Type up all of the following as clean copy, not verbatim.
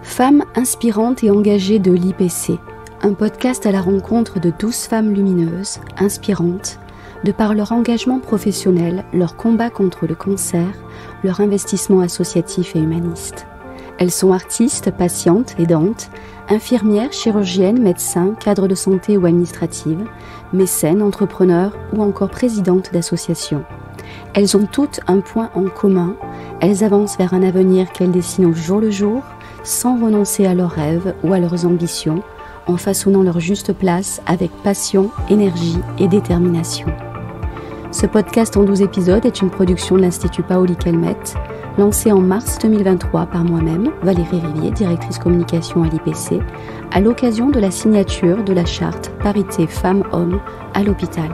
Femmes inspirantes et engagées de l'IPC, un podcast à la rencontre de 12 femmes lumineuses, inspirantes, de par leur engagement professionnel, leur combat contre le cancer, leur investissement associatif et humaniste. Elles sont artistes, patientes, aidantes, infirmières, chirurgiennes, médecins, cadres de santé ou administratives, mécènes, entrepreneurs ou encore présidentes d'associations. Elles ont toutes un point en commun, elles avancent vers un avenir qu'elles dessinent au jour le jour, sans renoncer à leurs rêves ou à leurs ambitions, en façonnant leur juste place avec passion, énergie et détermination. Ce podcast en 12 épisodes est une production de l'Institut Paoli-Calmettes, lancé en mars 2023 par moi-même, Valérie Rivier, directrice communication à l'IPC, à l'occasion de la signature de la charte parité femmes-hommes à l'hôpital.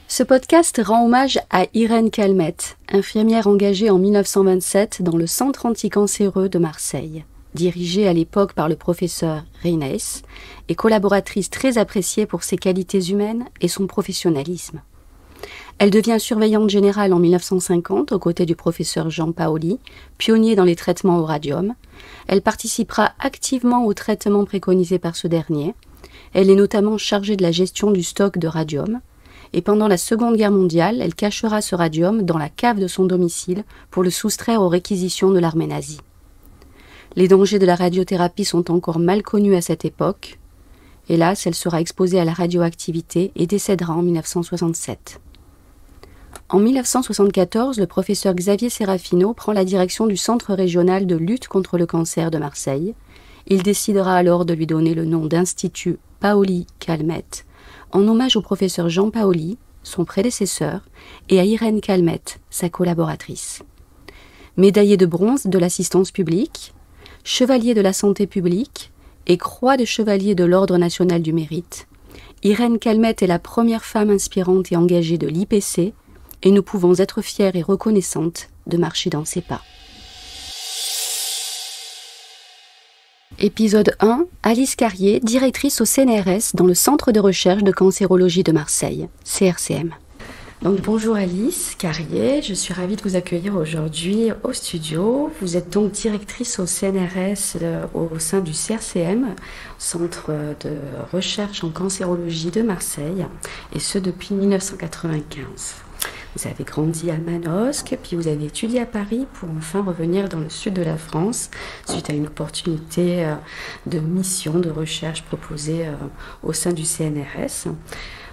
Ce podcast rend hommage à Irène Calmettes, infirmière engagée en 1927 dans le centre anticancéreux de Marseille, dirigée à l'époque par le professeur Reynès et collaboratrice très appréciée pour ses qualités humaines et son professionnalisme. Elle devient surveillante générale en 1950 aux côtés du professeur Jean Paoli, pionnier dans les traitements au radium. Elle participera activement aux traitements préconisés par ce dernier. Elle est notamment chargée de la gestion du stock de radium. Et pendant la Seconde Guerre mondiale, elle cachera ce radium dans la cave de son domicile pour le soustraire aux réquisitions de l'armée nazie. Les dangers de la radiothérapie sont encore mal connus à cette époque. Hélas, elle sera exposée à la radioactivité et décédera en 1967. En 1974, le professeur Xavier Serafino prend la direction du Centre régional de lutte contre le cancer de Marseille. Il décidera alors de lui donner le nom d'Institut Paoli-Calmettes, en hommage au professeur Jean Paoli, son prédécesseur, et à Irène Calmettes, sa collaboratrice. Médaillée de bronze de l'assistance publique, chevalier de la santé publique et croix de chevalier de l'Ordre national du mérite, Irène Calmettes est la première femme inspirante et engagée de l'IPC, et nous pouvons être fiers et reconnaissantes de marcher dans ses pas. Épisode 1, Alice Carrier, directrice au CNRS dans le Centre de recherche de cancérologie de Marseille, CRCM. Donc bonjour Alice Carrier, je suis ravie de vous accueillir aujourd'hui au studio. Vous êtes donc directrice au CNRS au sein du CRCM, Centre de recherche en cancérologie de Marseille, et ce depuis 1995. Vous avez grandi à Manosque, puis vous avez étudié à Paris pour enfin revenir dans le sud de la France suite à une opportunité de mission de recherche proposée au sein du CNRS.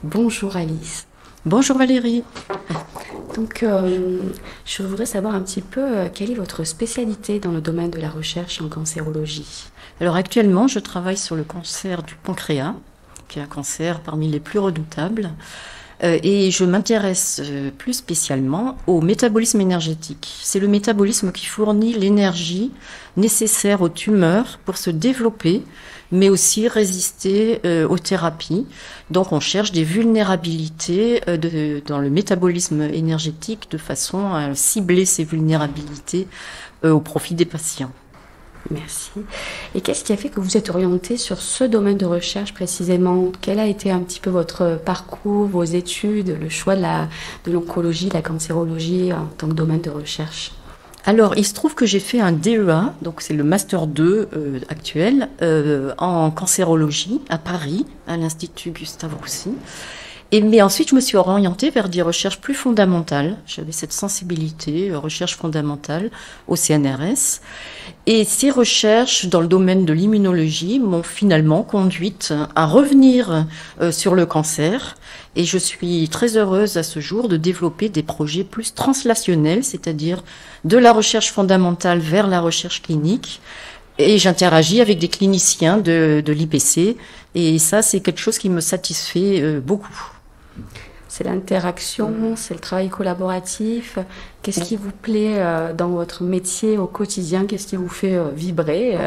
Bonjour Alice. Bonjour Valérie. Donc, je voudrais savoir un petit peu quelle est votre spécialité dans le domaine de la recherche en cancérologie. Alors actuellement, je travaille sur le cancer du pancréas, qui est un cancer parmi les plus redoutables. Et je m'intéresse plus spécialement au métabolisme énergétique. C'est le métabolisme qui fournit l'énergie nécessaire aux tumeurs pour se développer, mais aussi résister aux thérapies. Donc on cherche des vulnérabilités dans le métabolisme énergétique de façon à cibler ces vulnérabilités au profit des patients. Merci. Et qu'est-ce qui a fait que vous êtes orientée sur ce domaine de recherche précisément? Quel a été un petit peu votre parcours, vos études, le choix de l'oncologie, de la cancérologie en tant que domaine de recherche? Alors, il se trouve que j'ai fait un DEA, donc c'est le Master 2 actuel, en cancérologie à Paris, à l'Institut Gustave Roussy. Mais ensuite, je me suis orientée vers des recherches plus fondamentales. J'avais cette sensibilité, recherche fondamentale au CNRS. Et ces recherches dans le domaine de l'immunologie m'ont finalement conduite à revenir sur le cancer. Et je suis très heureuse à ce jour de développer des projets plus translationnels, c'est-à-dire de la recherche fondamentale vers la recherche clinique. Et j'interagis avec des cliniciens de l'IPC. Et ça, c'est quelque chose qui me satisfait beaucoup. C'est l'interaction, c'est le travail collaboratif. Qu'est-ce qui vous plaît dans votre métier au quotidien? Qu'est-ce qui vous fait vibrer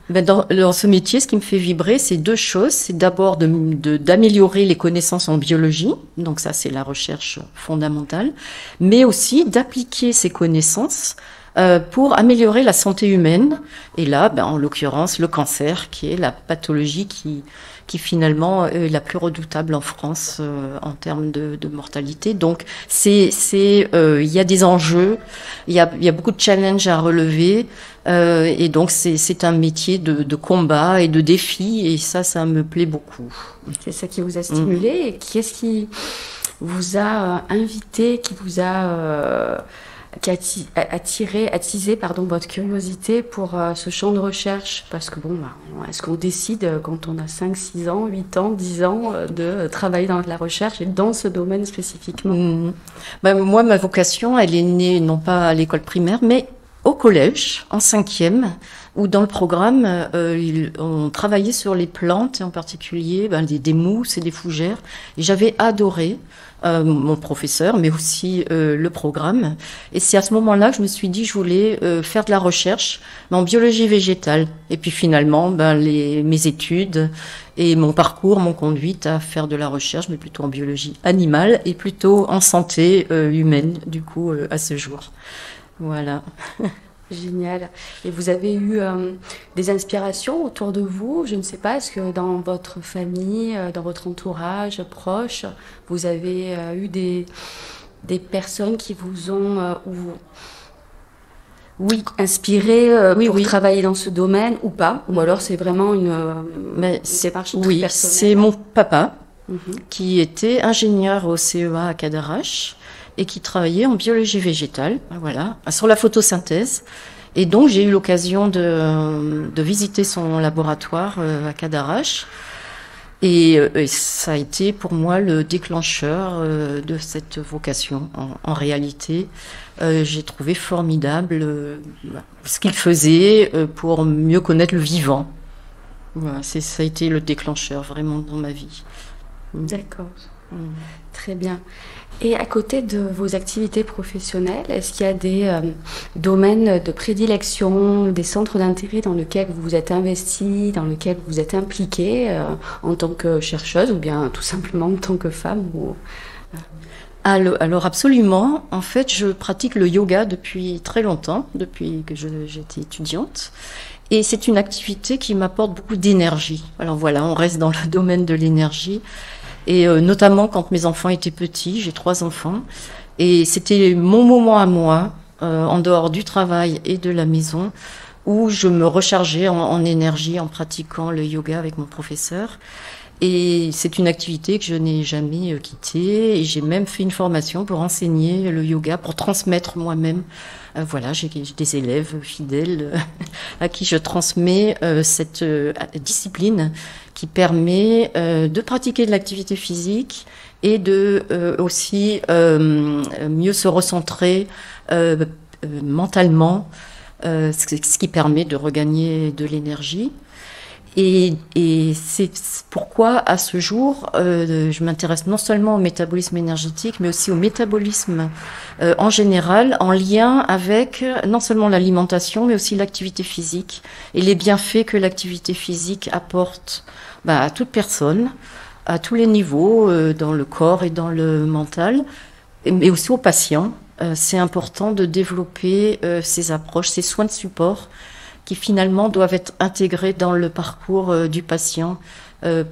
Dans ce métier, ce qui me fait vibrer, c'est deux choses. C'est d'abord d'améliorer les connaissances en biologie. Donc ça, c'est la recherche fondamentale. Mais aussi d'appliquer ces connaissances pour améliorer la santé humaine. Et là, en l'occurrence, le cancer, qui est la pathologie qui finalement est la plus redoutable en France en termes de mortalité. Donc il y a des enjeux, il y a beaucoup de challenges à relever, et donc c'est un métier de combat et de défi, et ça me plaît beaucoup. C'est ça qui vous a stimulé. Et qu'est-ce qui vous a invité, qui vous a attisé votre curiosité pour ce champ de recherche? Parce que est-ce qu'on décide quand on a 5, 6 ans, 8 ans, 10 ans de travailler dans la recherche et dans ce domaine spécifiquement? Moi, ma vocation, elle est née non pas à l'école primaire, mais au collège, en 5e, où dans le programme, on travaillait sur les plantes, et en particulier des mousses et des fougères. Et j'avais adoré mon professeur, mais aussi le programme. Et c'est à ce moment-là que je me suis dit que je voulais faire de la recherche en biologie végétale. Et puis finalement, mes études et mon parcours m'ont conduite à faire de la recherche, mais plutôt en biologie animale et plutôt en santé humaine, du coup, à ce jour. Voilà. Génial. Et vous avez eu des inspirations autour de vous? Je ne sais pas, est-ce que dans votre famille, dans votre entourage proche, vous avez eu des personnes qui vous ont inspiré pour travailler dans ce domaine ou pas? Ou alors c'est vraiment une démarche très personnelle? C'est mon papa qui était ingénieur au CEA à Cadarache et qui travaillait en biologie végétale, voilà, sur la photosynthèse. Et donc, j'ai eu l'occasion de visiter son laboratoire à Cadarache. Et ça a été pour moi le déclencheur de cette vocation. En réalité, j'ai trouvé formidable ce qu'il faisait pour mieux connaître le vivant. Voilà, ça a été le déclencheur vraiment dans ma vie. D'accord. Très bien. Et à côté de vos activités professionnelles, est-ce qu'il y a des domaines de prédilection, des centres d'intérêt dans lesquels vous vous êtes investie, dans lesquels vous êtes impliquée en tant que chercheuse ou bien tout simplement en tant que femme Alors absolument. En fait, je pratique le yoga depuis très longtemps, depuis que j'étais étudiante. Et c'est une activité qui m'apporte beaucoup d'énergie. Alors voilà, on reste dans le domaine de l'énergie. Et notamment quand mes enfants étaient petits, j'ai 3 enfants, et c'était mon moment à moi, en dehors du travail et de la maison, où je me rechargeais en énergie en pratiquant le yoga avec mon professeur. Et c'est une activité que je n'ai jamais quittée, et j'ai même fait une formation pour enseigner le yoga, pour transmettre moi-même. Voilà, j'ai des élèves fidèles à qui je transmets cette discipline qui permet de pratiquer de l'activité physique et de aussi mieux se recentrer mentalement, ce qui permet de regagner de l'énergie. Et c'est pourquoi, à ce jour, je m'intéresse non seulement au métabolisme énergétique, mais aussi au métabolisme en général, en lien avec non seulement l'alimentation, mais aussi l'activité physique et les bienfaits que l'activité physique apporte à toute personne, à tous les niveaux, dans le corps et dans le mental, mais aussi aux patients. C'est important de développer ces approches, ces soins de support qui finalement doivent être intégrés dans le parcours du patient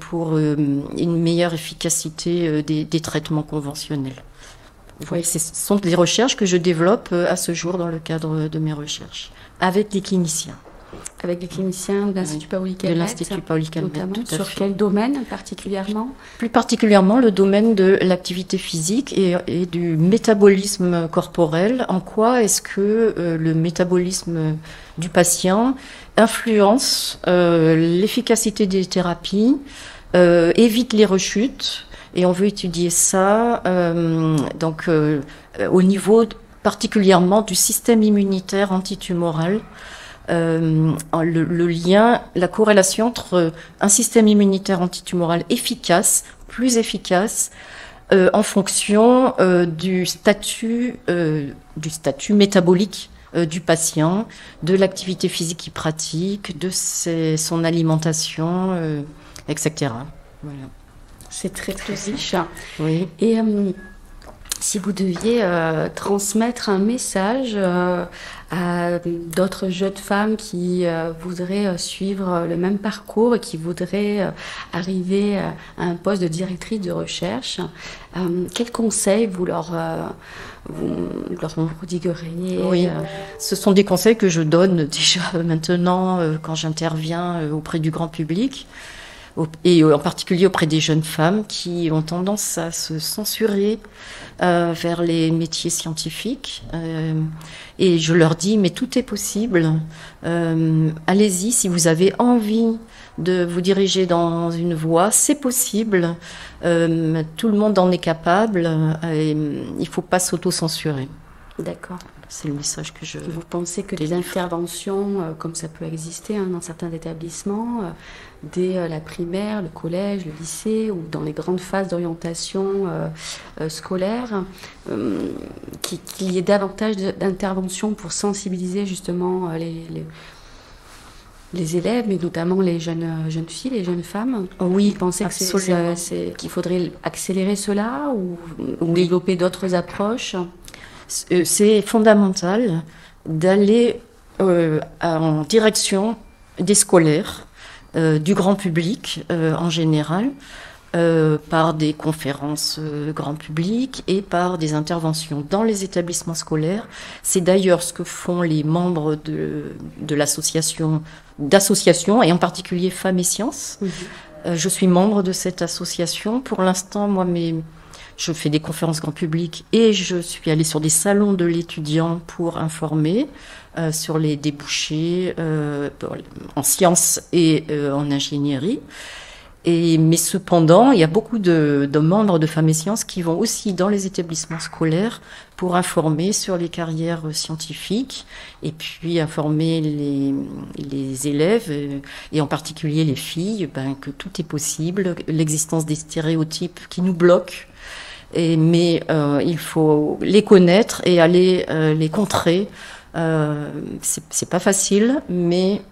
pour une meilleure efficacité des traitements conventionnels. Oui, ce sont des recherches que je développe à ce jour dans le cadre de mes recherches, avec des cliniciens. Avec les cliniciens de l'Institut Paoli Calmette. De l'Institut Paoli Calmette, notamment. Tout à Sur fait. quel domaine particulièrement? Plus particulièrement le domaine de l'activité physique et du métabolisme corporel. En quoi est-ce que le métabolisme du patient influence l'efficacité des thérapies, évite les rechutes, et on veut étudier ça au niveau particulièrement du système immunitaire antitumoral. Le lien, la corrélation entre un système immunitaire antitumoral plus efficace, en fonction du statut métabolique du patient, de l'activité physique qu'il pratique, de son alimentation, etc. Voilà. C'est très très riche. Oui. Et Si vous deviez transmettre un message à d'autres jeunes femmes qui voudraient suivre le même parcours et qui voudraient arriver à un poste de directrice de recherche, quels conseils vous leur prodigueriez? Oui, ce sont des conseils que je donne déjà maintenant quand j'interviens auprès du grand public. Et en particulier auprès des jeunes femmes qui ont tendance à se censurer vers les métiers scientifiques. Et je leur dis, mais tout est possible. Allez-y, si vous avez envie de vous diriger dans une voie, c'est possible. Tout le monde en est capable. Et il ne faut pas s'auto-censurer. D'accord. C'est le message que je... Vous pensez que des interventions, comme ça peut exister dans certains établissements, dès la primaire, le collège, le lycée, ou dans les grandes phases d'orientation scolaire, qu'il y ait davantage d'interventions pour sensibiliser justement les élèves, mais notamment les jeunes filles, les jeunes femmes? Oui, vous pensez qu'il faudrait accélérer cela ou développer d'autres approches? C'est fondamental d'aller en direction des scolaires, du grand public en général, par des conférences grand public et par des interventions dans les établissements scolaires. C'est d'ailleurs ce que font les membres de l'association, et en particulier Femmes et Sciences. Je suis membre de cette association. Pour l'instant, moi, je fais des conférences grand public et je suis allée sur des salons de l'étudiant pour informer sur les débouchés en sciences et en ingénierie. Mais cependant, il y a beaucoup de membres de Femmes et Sciences qui vont aussi dans les établissements scolaires pour informer sur les carrières scientifiques et puis informer les élèves et en particulier les filles que tout est possible, l'existence des stéréotypes qui nous bloquent. Mais il faut les connaître et aller les contrer. C'est pas facile, mais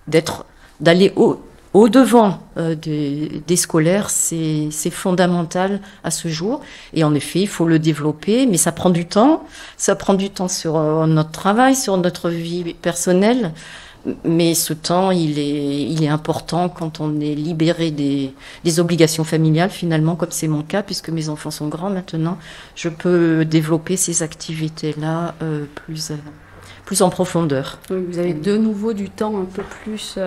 d'aller au devant des scolaires, c'est fondamental à ce jour. Et en effet, il faut le développer, mais ça prend du temps. Ça prend du temps sur notre travail, sur notre vie personnelle. Mais ce temps, il est important quand on est libéré des obligations familiales, finalement, comme c'est mon cas, puisque mes enfants sont grands maintenant. Je peux développer ces activités-là plus en profondeur. Oui, vous avez de nouveau du temps un peu plus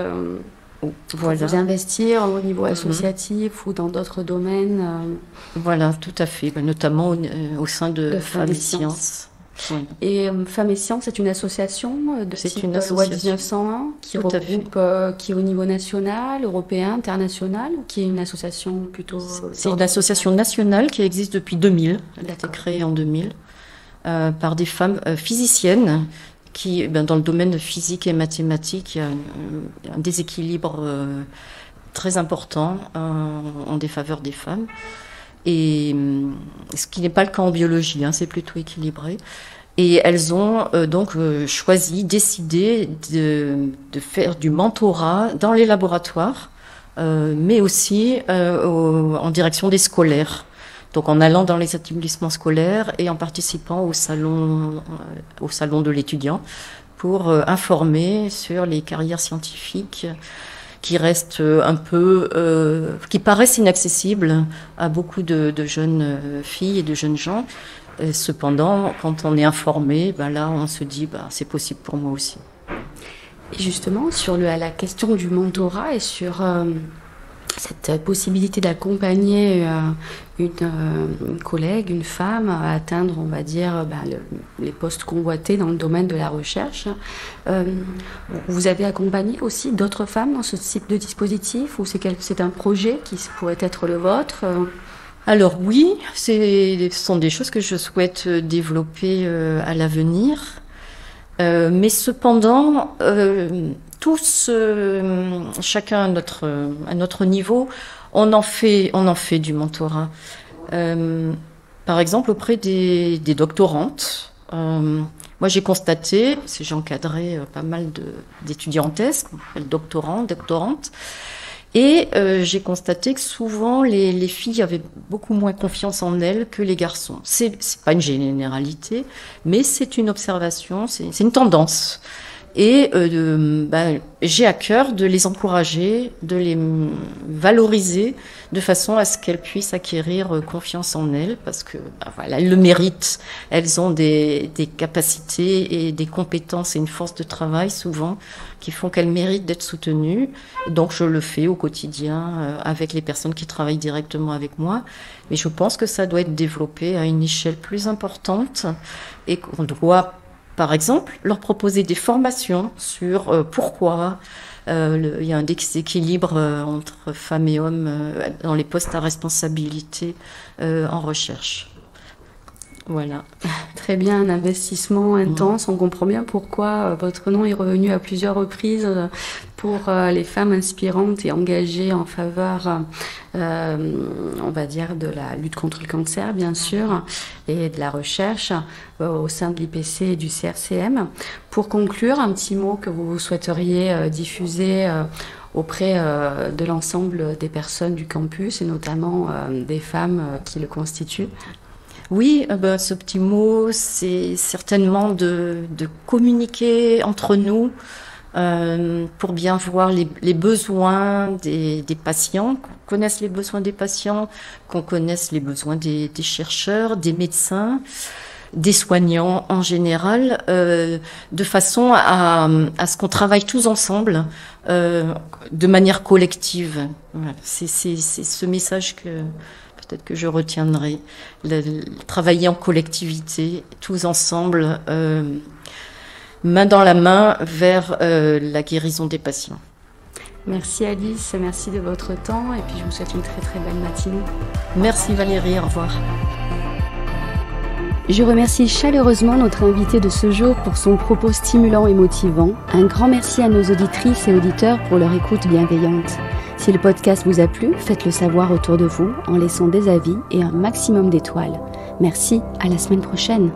pour vous investir au niveau associatif ou dans d'autres domaines. Voilà, tout à fait, notamment au sein de Femmes et Sciences. Oui. Et Femmes et Sciences, c'est une association de type loi 1901 qui regroupe, qui est au niveau national, européen, international, ou qui est une association plutôt... C'est une association nationale qui existe depuis 2000. Elle a été créée en 2000 par des femmes physiciennes qui, dans le domaine de physique et mathématiques, il y a un déséquilibre très important en défaveur des femmes. Et ce qui n'est pas le cas en biologie, c'est plutôt équilibré. Et elles ont donc décidé de faire du mentorat dans les laboratoires, mais aussi en direction des scolaires. Donc en allant dans les établissements scolaires et en participant au salon de l'étudiant pour informer sur les carrières scientifiques qui restent qui paraissent inaccessibles à beaucoup de jeunes filles et de jeunes gens. Et cependant, quand on est informé, là, on se dit, c'est possible pour moi aussi. Et justement, sur la question du mentorat et sur cette possibilité d'accompagner une collègue, une femme à atteindre, on va dire, les postes convoités dans le domaine de la recherche. Vous avez accompagné aussi d'autres femmes dans ce type de dispositif ou c'est un projet qui pourrait être le vôtre? Alors oui, ce sont des choses que je souhaite développer à l'avenir. Mais cependant, tous, chacun à notre niveau, on en fait du mentorat. Par exemple, auprès des doctorantes, moi j'ai constaté, j'ai encadré pas mal d'étudiantesses, qu'on appelle doctorantes, Et j'ai constaté que souvent les filles avaient beaucoup moins confiance en elles que les garçons. C'est pas une généralité, mais c'est une observation, c'est une tendance. Et j'ai à cœur de les encourager, de les valoriser de façon à ce qu'elles puissent acquérir confiance en elles, parce que voilà, elles le méritent. Elles ont des capacités et des compétences et une force de travail souvent qui font qu'elles méritent d'être soutenues. Donc je le fais au quotidien avec les personnes qui travaillent directement avec moi. Mais je pense que ça doit être développé à une échelle plus importante et qu'on doit, par exemple, leur proposer des formations sur pourquoi il y a un déséquilibre entre femmes et hommes dans les postes à responsabilité en recherche. Voilà. Très bien, un investissement intense. On comprend bien pourquoi votre nom est revenu à plusieurs reprises pour les femmes inspirantes et engagées en faveur, on va dire, de la lutte contre le cancer, bien sûr, et de la recherche au sein de l'IPC et du CRCM. Pour conclure, un petit mot que vous souhaiteriez diffuser auprès de l'ensemble des personnes du campus et notamment des femmes qui le constituent. Oui, ce petit mot, c'est certainement de communiquer entre nous pour bien voir les besoins des patients, qu'on connaisse les besoins des patients, qu'on connaisse les besoins des chercheurs, des médecins, des soignants en général, de façon à ce qu'on travaille tous ensemble de manière collective. Voilà, c'est ce message que peut-être que je retiendrai, travailler en collectivité, tous ensemble, main dans la main vers la guérison des patients. Merci Alice, merci de votre temps et puis je vous souhaite une très très belle matinée. Merci Valérie, au revoir. Je remercie chaleureusement notre invité de ce jour pour son propos stimulant et motivant. Un grand merci à nos auditrices et auditeurs pour leur écoute bienveillante. Si le podcast vous a plu, faites-le savoir autour de vous en laissant des avis et un maximum d'étoiles. Merci, à la semaine prochaine.